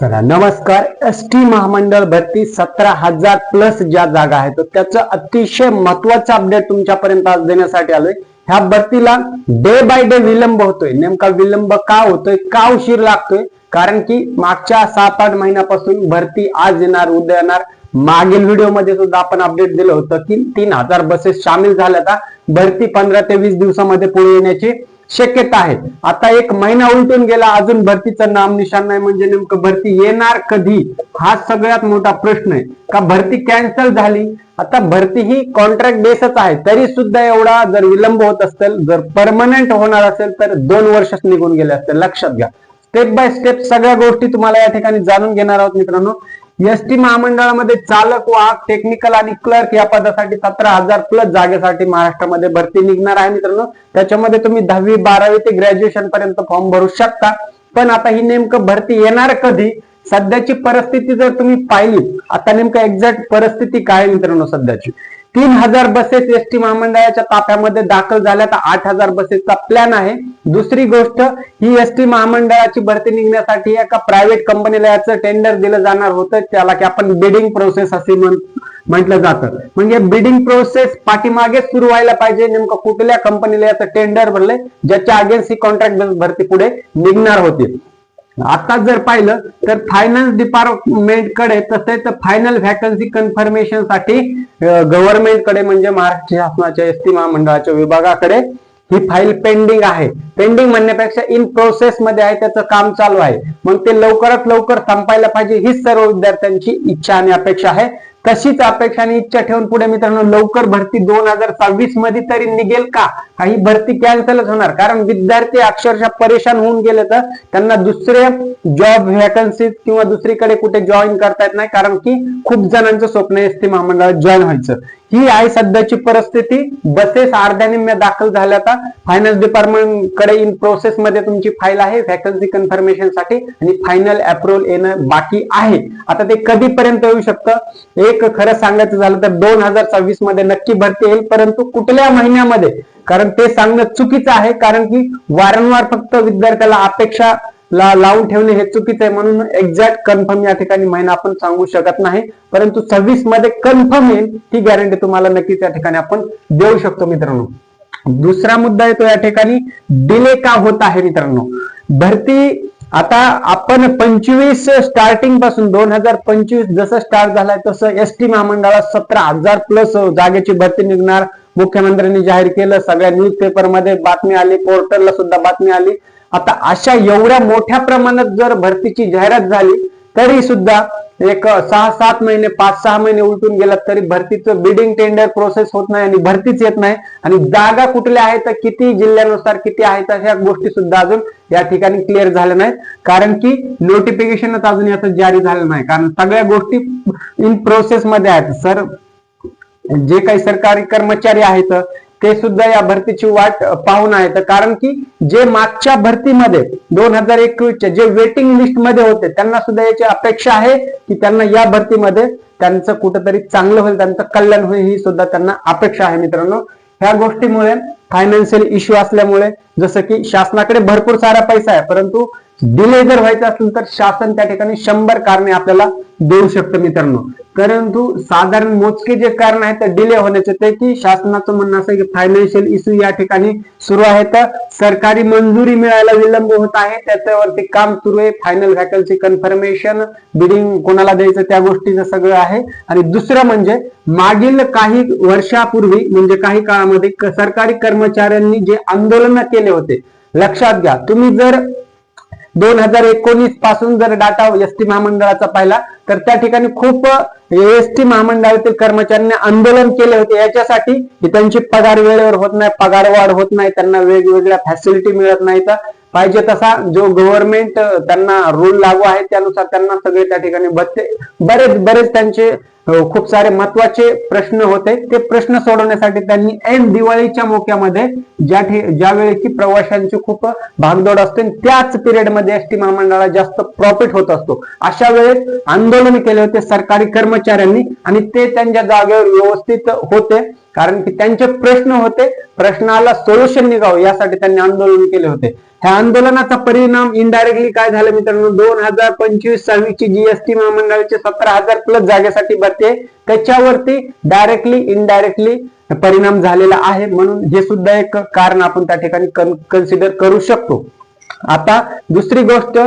चला नमस्कार. एसटी महामंडळ भरती 17,000 प्लस ज्या जागा आहेत त्याचं अतिशय महत्वाचं अपडेट तुमच्यापर्यंत आज देण्यासाठी आलोय. ह्या भरतीला डे बाय डे विलंब होतोय. नेमका विलंब का होतोय, का उशीर लागतोय? कारण की मागच्या 7-8 महिन्यापासून भरती आज येणार उद्या येणार. मागील व्हिडिओमध्ये सुद्धा आपण अपडेट दिलं होतं की 3,000 बसेस सामील झाल्या. भरती 15 ते 20 दिवसामध्ये पुढे येण्याची शक्यता आहे. आता एक महिना उलटून गेला, अजून भरतीचं नाम निशाण नाही. म्हणजे नेमकं भरती येणार कधी, हा सगळ्यात मोठा प्रश्न आहे. का भरती कॅन्सल झाली? आता भरती ही कॉन्ट्रॅक्ट बेसच आहे, तरी सुद्धा एवढा जर विलंब होत असेल, जर परमनंट होणार असेल तर 2 वर्षच निघून गेले असतील. लक्षात घ्या. स्टेप बाय स्टेप सगळ्या गोष्टी तुम्हाला या ठिकाणी जाणून घेणार आहोत मित्रांनो. एसटी महामंडळामध्ये चालक, वाहक, टेक्निकल आणि क्लर्क या पदासाठी 17,000 प्लस जागेसाठी महाराष्ट्रामध्ये भरती निघणार आहे मित्रांनो. त्याच्यामध्ये तुम्ही 10वी 12वी ते ग्रॅज्युएशन पर्यंत फॉर्म भरू शकता. पण आता ही नेमकं भरती येणार कधी? सध्याची परिस्थिती जर तुम्ही पाहिली, आता नेमकं एक्झॅक्ट परिस्थिती काय मित्रांनो सध्याची, 3,000 बसेस एसटी महामंडळाच्या ताफ्यामध्ये दाखल झाल्या. तर 8,000 बसेसचा प्लॅन आहे. दुसरी गोष्ट, ही एसटी महामंडळाची भरती निघण्यासाठी एका प्रायव्हेट कंपनीला याचं टेंडर दिलं जाणार होतं, त्याला की आपण बिडिंग प्रोसेस असे म्हटलं जातं. म्हणजे बिडिंग प्रोसेस पाठीमागे सुरू व्हायला पाहिजे. नेमकं कुठल्या कंपनीला याचं टेंडर भरले, ज्याच्या अगेन्स्ट ही कॉन्ट्रॅक्ट भरती पुढे निघणार होती. आता जर पाहिलं तर फायनान्स डिपार्टमेंट कडे, तसेच फायनल व्हॅकन्सी कन्फर्मेशन साठी गव्हर्नमेंट कडे म्हणजे महाराष्ट्र शासनाच्या एसटी महामंडळाच्या विभागाकडे ही फाईल पेंडिंग आहे. पेंडिंग म्हणण्यापेक्षा इन प्रोसेस मध्ये आहे, त्याचं काम चालू आहे. मग ते लवकरात लवकर संपायला पाहिजे, हीच सर्व विद्यार्थ्यांची इच्छा आणि अपेक्षा आहे. तशीच अपेक्षा आणि इच्छा ठेवून पुढे मित्रांनो लवकर भरती 2026 मध्ये तरी निघेल का? काही भरती कॅन्सलच होणार. कारण विद्यार्थी अक्षरशः परेशान होऊन गेले, तर त्यांना दुसरे जॉब व्हॅकन्सी किंवा दुसरीकडे कुठे जॉईन करता येत नाही. कारण की खूप जणांचं स्वप्न एसटी महामंडळात जॉईन व्हायचं. ही आहे सध्याची परिस्थिती. बसेस अर्ध्या निम्म्या दाखल झाल्या. आता फायनान्स डिपार्टमेंट कडे इन प्रोसेस मध्ये तुमची फाईल आहे व्हॅकन्सी कन्फर्मेशन साठी, आणि फायनल अप्रुव्हल येणं बाकी आहे. आता ते कधीपर्यंत येऊ शकतं? एक खरं सांगायचं झालं तर 2026 मध्ये नक्की भरती येईल, परंतु कुठल्या महिन्यामध्ये, कारण ते सांगणं चुकीचं आहे. कारण की वारंवार फक्त विद्यार्थ्याला अपेक्षा लावून ठेवणे हे चुकीचं आहे. म्हणून एक्झॅक्ट कन्फर्म या ठिकाणी महिना आपण सांगू शकत नाही, परंतु 26 मध्ये कन्फर्म येईल ही गॅरंटी तुम्हाला नक्कीच या ठिकाणी आपण देऊ शकतो मित्रांनो. दुसरा मुद्दा येतो या ठिकाणी, डिले का होत आहे मित्रांनो? भरती आता आपण 25 स्टार्टिंग पासून 2025 जसं स्टार्ट झालाय तसं एसटी महामंडळात 17,000 प्लस जागेची भरती निघणार. मुख्यमंत्र्यांनी जाहीर केलं, सगळ्या न्यूज पेपर मध्ये बातमी आली, पोर्टलला सुद्धा बातमी आली. आता अशा एवढ्या मोठ्या प्रमाणात जर भरतीची जाहिरात झाली, तरी सुद्धा एक 6-7 महिने 5-6 महिने उलटून गेला तरी भरतीचं बिडिंग टेंडर प्रोसेस होत नाही आणि भरतीच येत नाही. आणि जागा कुठल्या आहेत, किती जिल्ह्यानुसार किती आहेत, अशा गोष्टी सुद्धा अजून या ठिकाणी क्लिअर झाल्या नाहीत. कारण की नोटिफिकेशनच अजून याचं जारी झालं नाही. कारण सगळ्या गोष्टी इन प्रोसेस मध्ये आहेत. सर जे काही सरकारी कर्मचारी आहेत ते सुद्धा या भरतीची वाट पाहून आहेत. कारण की जे मागच्या भरतीमध्ये 2021च्या जे वेटिंग लिस्ट मध्ये होते, त्यांना सुद्धा याची अपेक्षा आहे की त्यांना या भरतीमध्ये त्यांचं कुठंतरी चांगलं होईल, त्यांचं कल्याण होईल, ही सुद्धा त्यांना अपेक्षा आहे मित्रांनो. ह्या गोष्टीमुळे फायनान्शियल इश्यू असल्यामुळे, जसं की शासनाकडे भरपूर सारा पैसा आहे, परंतु डिले जर व्हायचा असेल तर शासन त्या ठिकाणी 100 कारणे आपल्याला देऊ शकतं मित्रांनो. परंतु साधारण मोजके जे कारण आहेत डिले होण्याचे, ते की शासनाचं म्हणणं असं की फायनान्शियल इश्यू या ठिकाणी सुरू आहेत. सरकारी मंजुरी मिळायला विलंब होत आहे, त्याच्यावरती काम सुरू आहे. फायनल व्हॅकन्सी कन्फर्मेशन, बिडिंग कोणाला द्यायचं त्या गोष्टीचं सगळं आहे. आणि दुसरं म्हणजे मागील काही वर्षापूर्वी म्हणजे काही काळामध्ये सरकारी कर्मचाऱ्यांनी जे आंदोलन केले होते, लक्षात घ्या. तुम्ही जर 2019 पासून जर डाटा एसटी महामंडळाचा पाहिला तर त्या ठिकाणी खूप एसटी महामंडळातील कर्मचाऱ्यांनी आंदोलन केले होते याच्यासाठी की त्यांची पगार वेळेवर होत नाही, पगार वाढ होत नाही, त्यांना वेगवेगळ्या फॅसिलिटी मिळत नाहीत. पाहिजे तसा जो गव्हर्नमेंट त्यांना रूल लागू आहे त्यानुसार त्यांना सगळे त्या ठिकाणी बरेच त्यांचे खूप सारे महत्वाचे प्रश्न होते. ते प्रश्न सोडवण्यासाठी त्यांनी ऐन दिवाळीच्या मोक्यामध्ये ज्या वेळी की प्रवाशांची खूप भागदौड असते, त्याच पिरियड मध्ये एसटी महामंडळाला जास्त प्रॉफिट होत असतो, अशा वेळेस आंदोलन केले होते सरकारी कर्मचाऱ्यांनी आणि ते त्यांच्या जागेवर व्यवस्थित होते. कारण की त्यांचे प्रश्न होते, प्रश्नाला सोल्युशन निघावं यासाठी त्यांनी आंदोलन केले होते. ह्या आंदोलनाचा परिणाम इनडायरेक्टली काय झालं मित्रांनो, 2025-26 जी एसटी महामंडळाचे 17,000 प्लस जागेसाठी भरती आहे त्याच्यावरती डायरेक्टली इनडायरेक्टली परिणाम झालेला आहे. म्हणून हे सुद्धा एक कारण आपण त्या ठिकाणी कन्सिडर करू शकतो. आता दुसरी गोष्ट,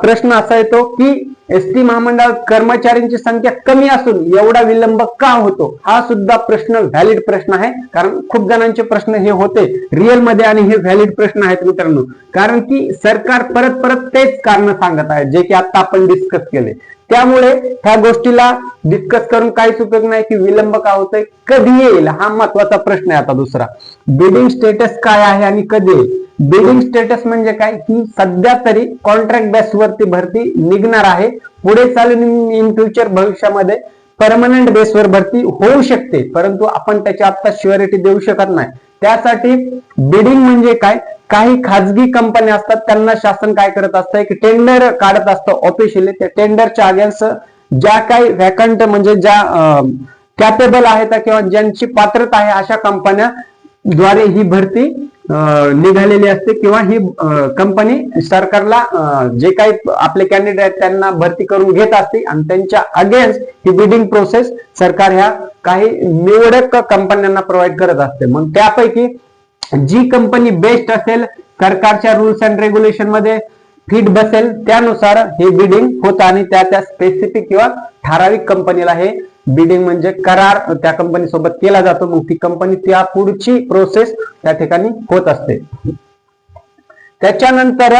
प्रश्न असा येतो की एसटी महामंडळात कर्मचाऱ्यांची संख्या कमी असून एवढा विलंब का होतो, हा सुद्धा प्रश्न व्हॅलिड प्रश्न आहे. कारण खूप जणांचे प्रश्न हे होते रिअल मध्ये आणि हे व्हॅलिड प्रश्न आहेत मित्रांनो. कारण की सरकार परत परत तेच कारण सांगत आहे जे की आता आपण डिस्कस केले. त्यामुळे ह्या गोष्टीला डिस्कस करून काहीच उपयोग नाही की विलंब का होतोय, कधी येईल हा महत्वाचा प्रश्न आहे. आता दुसरा, बिडिंग स्टेटस काय आहे आणि कधी येईल. बिडिंग स्टेटस म्हणजे काय की सध्या तरी कॉन्ट्रॅक्ट बेसवरती भरती निघणार आहे. पुढे चालून इन फ्युचर भविष्यामध्ये परमनंट बेसवर भरती होऊ शकते, परंतु आपण त्याची आता श्युरिटी देऊ शकत नाही. त्यासाठी बिडिंग म्हणजे काय, काही खाजगी कंपन्या असतात त्यांना शासन काय करत असतं, एक टेंडर काढत असतं ऑफिशियली. त्या टेंडरच्या अगेन्स्ट ज्या काही वॅकंट म्हणजे ज्या कॅपेबल आहेत किंवा ज्यांची पात्रता आहे अशा कंपन्या द्वारे ही भरती निघालेली असते किंवा ही कंपनी सरकारला जे काही आपले कॅन्डिडेट त्यांना भरती करून घेत असते आणि त्यांच्या अगेन्स्ट ही बिडिंग प्रोसेस सरकार ह्या काही निवडक कंपन्यांना प्रोव्हाइड करत असते. मग त्यापैकी जी कंपनी बेस्ट असेल, सरकारच्या रूल्स अँड रेग्युलेशन मध्ये फिट बसेल त्यानुसार हे बिडिंग होतं आणि त्या स्पेसिफिक किंवा ठराविक कंपनीला हे बिडिंग म्हणजे करार त्या कंपनी सोबत केला जातो. मग ती कंपनी त्या पुढची प्रोसेस त्या ठिकाणी होत असते. त्याच्यानंतर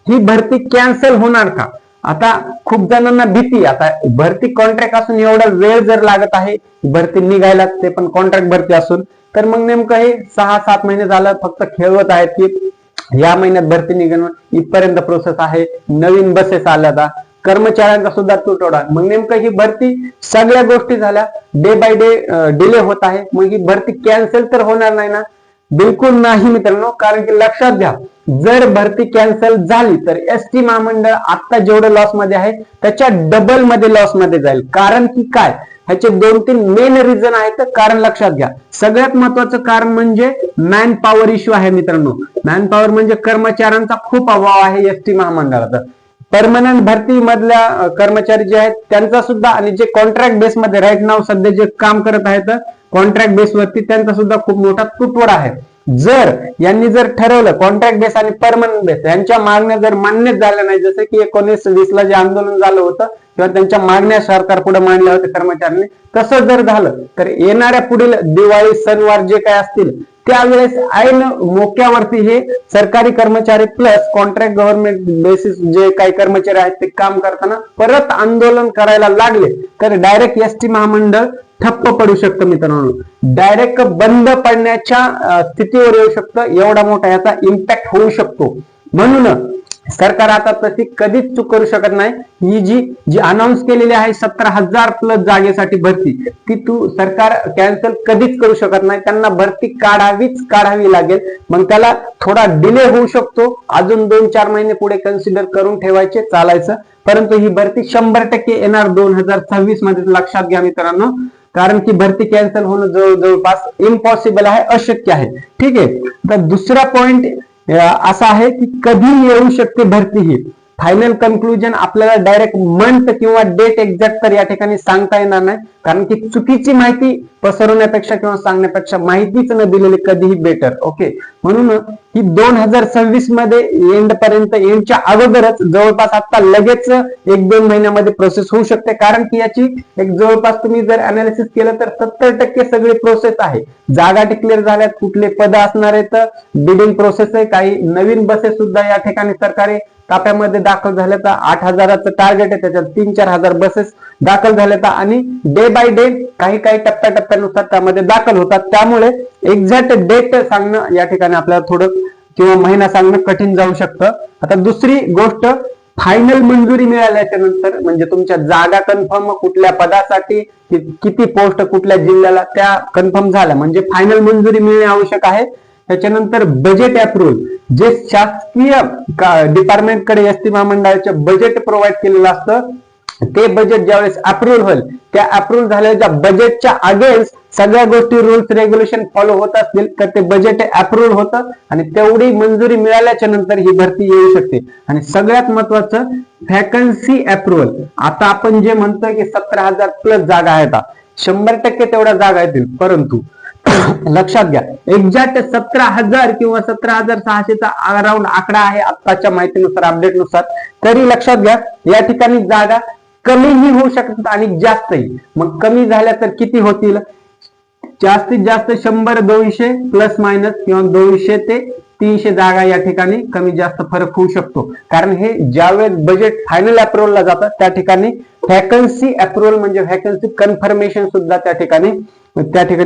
ही भरती कॅन्सल होणार का, आता खूप जणांना भीती, आता भरती कॉन्ट्रॅक्ट असून एवढा वेळ जर लागत आहे भरती निघायला, ते पण कॉन्ट्रॅक्ट भरती असून, तर मग नेमकं हे 6-7 महिने झालं फक्त खेळवत आहेत की या महिन्यात भरती निघणं, इथपर्यंत प्रोसेस आहे, नवीन बसेस आल्या, कर्मचाऱ्यांचा सुद्धा तुटवडा. मग नेमकं ही भरती सगळ्या गोष्टी झाल्या, डे बाय डे डिले होत आहे. मग ही भरती कॅन्सल तर होणार नाही ना, बिलकुल नाही मित्रांनो. कारण की लक्षात घ्या, जर भरती कॅन्सल झाली तर एसटी महामंडळ आता जेवढं लॉस मध्ये आहे त्याच्या डबल मध्ये लॉस मध्ये जाईल. कारण की काय, ह्याचे 2-3 मेन रिझन आहेत. कारण लक्षात घ्या, सगळ्यात महत्वाचं कारण म्हणजे मॅन पॉवर इश्यू आहे मित्रांनो. मॅन पॉवर म्हणजे कर्मचाऱ्यांचा खूप अभाव आहे एसटी महामंडळाचा. परमनंट भरती मधल्या कर्मचारी जे आहेत त्यांचा सुद्धा आणि जे कॉन्ट्रॅक्ट बेस मध्ये राईट नाव सध्या जे काम करत आहेत कॉन्ट्रॅक्ट बेसवरती त्यांचा सुद्धा खूप मोठा तुटवडा आहे. जर यांनी जर ठरवलं कॉन्ट्रॅक्ट बेस आणि परमनंट बेस यांच्या मागण्या जर मान्यच झाल्या नाही, जसं की 19-20 ला जे आंदोलन झालं होतं किंवा त्यांच्या मागण्या सरकार पुढे मांडल्या होत्या कर्मचाऱ्यांनी, तसं जर झालं तर येणाऱ्या पुढील दिवाळी सणवार जे काय असतील त्यावेळेस ऐन मोक्यावरती हे सरकारी कर्मचारी प्लस कॉन्ट्रॅक्ट गव्हर्नमेंट बेसिस जे काही कर्मचारी आहेत ते काम करताना परत आंदोलन करायला लागले तर डायरेक्ट एसटी महामंडळ ठप्प पडू शकतं मित्रांनो. डायरेक्ट बंद पडण्याच्या स्थितीवर येऊ शकतं, एवढा मोठा याचा इम्पॅक्ट होऊ शकतो. म्हणून सरकार आता तशी कधीच चूक करू शकत नाही. ही जी अनाऊन्स केलेली आहे 17,000 प्लस जागेसाठी भरती, ती सरकार कॅन्सल कधीच करू शकत नाही. त्यांना भरती काढावी लागेल. मग त्याला थोडा डिले होऊ शकतो, अजून 2-4 महिने पुढे कन्सिडर करून ठेवायचे, चालायचं. परंतु ही भरती 100% येणार 2026 मध्ये, लक्षात घ्या मित्रांनो. कारण की भरती कॅन्सल होणं जवळपास इम्पॉसिबल आहे, अशक्य आहे. ठीक आहे. तर दुसरा पॉइंट असा आहे की कधी येऊ शकते भरती, ही फायनल कन्क्लुजन आपल्याला डायरेक्ट मंथ किंवा डेट एक्झॅक्ट तर या ठिकाणी सांगता येणार नाही. कारण की चुकीची माहिती पसरवण्यापेक्षा किंवा सांगण्यापेक्षा माहितीच न दिलेली कधीही बेटर. ओके. म्हणून ही 2026 मध्ये एंड पर्यंत, एंडच्या अगोदरच जवळपास आता लगेच 1-2 महिन्यामध्ये प्रोसेस होऊ शकते. कारण की याची एक जवळपास तुम्ही जर अनालिसिस केलं तर 70% सगळी प्रोसेस आहे. जागा डिक्लेअर झाल्यात, कुठले पद असणार आहेत, बिडिंग प्रोसेस आहे, काही नवीन बसेस सुद्धा या ठिकाणी सरकारी ताफ्यामध्ये दाखल झाल्या. तर 8,000चं टार्गेट आहे, त्याच्यात 3-4 हजार बसेस दाखल झाल्यात आणि डे बाय डे काही टप्प्यानुसार त्यामध्ये दाखल होतात. त्यामुळे एक्झॅक्ट डेट सांगणं या ठिकाणी आपल्याला थोडं किंवा महिना सांगणं कठीण जाऊ शकतं. आता दुसरी गोष्ट, फायनल मंजुरी मिळाल्याच्या नंतर म्हणजे तुमच्या जागा कन्फर्म, कुठल्या पदासाठी किती पोस्ट कुठल्या जिल्ह्याला त्या कन्फर्म झाल्या म्हणजे फायनल मंजुरी मिळणे आवश्यक आहे. त्याच्यानंतर बजेट अप्रुव्हल, जे शासकीय डिपार्टमेंटकडे एसटी महामंडळाचे बजेट प्रोव्हाइड केलेलं असतं ते बजेट ज्यावेळेस अप्रूव्ह होईल, त्या अप्रूव्ह झालेल्या बजेटच्या अगेन्स्ट सगळ्या गोष्टी रूल्स रेग्युलेशन फॉलो होत असतील तर ते बजेट अप्रूव्ह होतं आणि तेवढी मंजुरी मिळाल्याच्या नंतर ही भरती येऊ शकते. आणि सगळ्यात महत्वाचं व्हॅकन्सी अप्रुव्हल. आता आपण जे म्हणतोय की 17,000 प्लस जागा आहेत, 100% तेवढ्या जागा येतील, परंतु लक्षात घ्या एक्झॅक्ट 17,000 किंवा 17,600चा अराउंड आकडा आहे आताच्या माहितीनुसार, अपडेटनुसार. तरी लक्षात घ्या या ठिकाणी जागा कमीही होऊ शकतात आणि जास्तही. मग कमी झाल्या तर किती होतील? जास्तीत जास्त 100-200 प्लस मायनस किंवा 200 ते 300 जागा या ठिकाणी कमी जास्त फरक होऊ शकतो. कारण हे ज्यावेळेस बजेट फायनल अप्रुव्हलला जातात त्या ठिकाणी व्हॅकन्सी अप्रुव्हल म्हणजे व्हॅकन्सी कन्फर्मेशन सुद्धा त्या ठिकाणी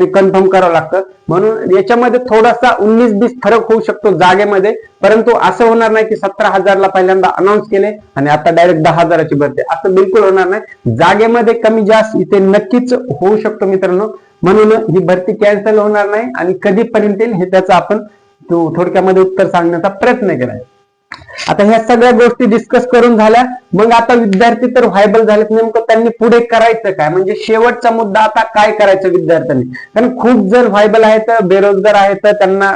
कन्फर्म करावं लागतं. म्हणून याच्यामध्ये थोडासा 19-20 फरक होऊ शकतो जागेमध्ये, परंतु असं होणार नाही की 17,000ला पहिल्यांदा अनाऊन्स केले आणि आता डायरेक्ट 10,000ची भरती, असं बिलकुल होणार नाही. जागेमध्ये कमी जास्त इथे नक्कीच होऊ शकतो मित्रांनो. म्हणून ही भरती कॅन्सल होणार नाही आणि कधीपर्यंत येईल हे त्याचं आपण थोडक्यामध्ये उत्तर सांगण्याचा प्रयत्न केलाय. आता ह्या सगळ्या गोष्टी डिस्कस करून झाल्या. मग आता विद्यार्थी तर व्हायबल झालेत, नेमकं त्यांनी पुढे करायचं काय, म्हणजे शेवटचा मुद्दा आता काय करायचं विद्यार्थ्यांनी. कारण खूप जण व्हायबल आहेत, बेरोजगार आहेत, त्यांना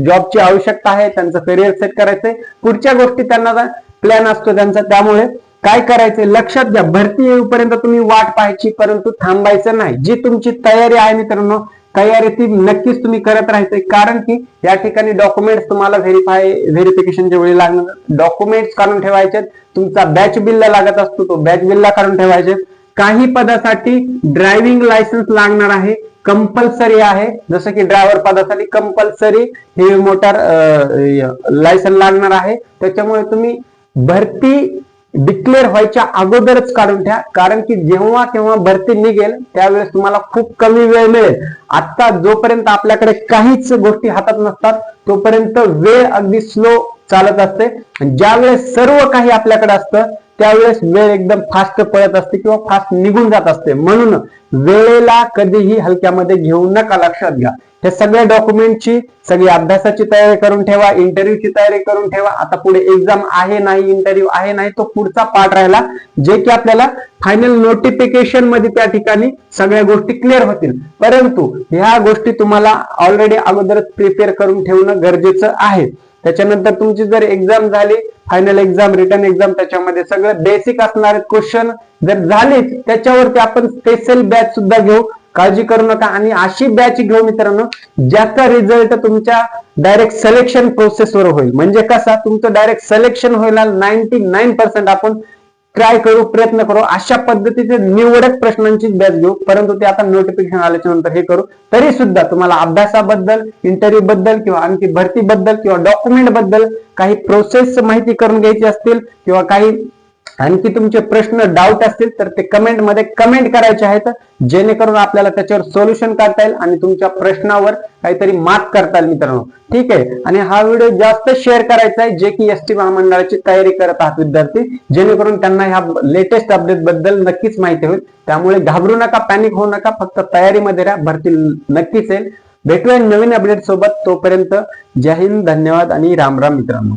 जॉबची आवश्यकता आहे, त्यांचं करिअर सेट करायचंय, पुढच्या गोष्टी त्यांना प्लॅन असतो त्यांचा. त्यामुळे काय करायचंय लक्षात घ्या, भरती येऊपर्यंत तुम्ही वाट पाहायची परंतु थांबायचं नाही. जी तुमची तयारी आहे मित्रांनो, तयारी ती नक्कीच तुम्ही करत राहायचंय. कारण की या ठिकाणी डॉक्युमेंट्स तुम्हाला व्हेरिफिकेशनच्या वेळी लागणार, डॉक्युमेंट्स काढून ठेवायचे. तुमचा बॅच बिलला लागत असतो, तो बॅच बिलला काढून ठेवायचे. काही पदासाठी ड्रायव्हिंग लायसन्स लागणार आहे, कंपल्सरी आहे. जसं की ड्रायव्हर पदासाठी कंपल्सरी हे मोटार लायसन्स लागणार आहे. त्याच्यामुळे तुम्ही भरती डिक्लेअर व्हायच्या अगोदरच काढून ठेवा. कारण की जेव्हा केव्हा भरती निघेल त्यावेळेस तुम्हाला खूप कमी वेळ मिळेल. आता जोपर्यंत आपल्याकडे काहीच गोष्टी हातात नसतात तोपर्यंत वेळ अगदी स्लो चालत असते. ज्यावेळेस सर्व काही आपल्याकडे असतं त्यावेळेस वेळ एकदम फास्ट पळत असते किंवा फास्ट निघून जात असते. म्हणून वेळेला कधीही हलक्यामध्ये घेऊ नका. लक्षात घ्या, हे सगळ्या डॉक्युमेंटची सगळी अभ्यासाची तयारी करून ठेवा, इंटरव्ह्यूची तयारी करून ठेवा. आता पुढे एक्झाम आहे नाही, इंटरव्ह्यू आहे नाही, तो पुढचा पार्ट राहिला, जे की आपल्याला फायनल नोटिफिकेशन मध्ये त्या ठिकाणी सगळ्या गोष्टी क्लिअर होतील. परंतु ह्या गोष्टी तुम्हाला ऑलरेडी अगोदरच प्रिपेअर करून ठेवणं गरजेचं आहे. त्याच्यानंतर तुमची जर एक्झाम झाली, फायनल एक्झाम, रिटर्न एक्झाम, त्याच्यामध्ये सगळं बेसिक असणारे क्वेश्चन जर झालेच त्याच्यावरती आपण स्पेशल बॅच सुद्धा घेऊ, काळजी करू नका. आणि अशी बॅच घेऊ मित्रांनो ज्याचा रिझल्ट तुमच्या डायरेक्ट सिलेक्शन प्रोसेसवर होईल. म्हणजे कसा तुमचं डायरेक्ट सिलेक्शन होईल 99% आपण ट्राय करू, प्रयत्न करू. अशा पद्धतीचे निवडक प्रश्नांची बॅच घेऊ, परंतु ते आता नोटिफिकेशन आल्याच्या नंतर हे करू. तरी सुद्धा तुम्हाला अभ्यासाबद्दल, इंटरव्ह्यू बद्दल किंवा आणखी भरतीबद्दल किंवा डॉक्युमेंट बद्दल काही प्रोसेस माहिती करून घ्यायची असतील किंवा काही आणखी तुमचे प्रश्न डाऊट असतील तर ते कमेंट मध्ये कमेंट करायचे आहेत, जेणेकरून आपल्याला त्याच्यावर सोल्युशन काढता येईल आणि तुमच्या प्रश्नावर काहीतरी मात करता येईल मित्रांनो. ठीक आहे. आणि हा व्हिडिओ जास्त शेअर करायचा आहे जे की एसटी महामंडळाची तयारी करत आहात विद्यार्थी, जेणेकरून त्यांना ह्या लेटेस्ट अपडेट बद्दल नक्कीच माहिती होईल. त्यामुळे घाबरू नका, पॅनिक होऊ नका, फक्त तयारीमध्ये राहा, भरती नक्कीच येईल. भेटूया नवीन अपडेट सोबत. तोपर्यंत जय हिंद, धन्यवाद आणि राम राम मित्रांनो.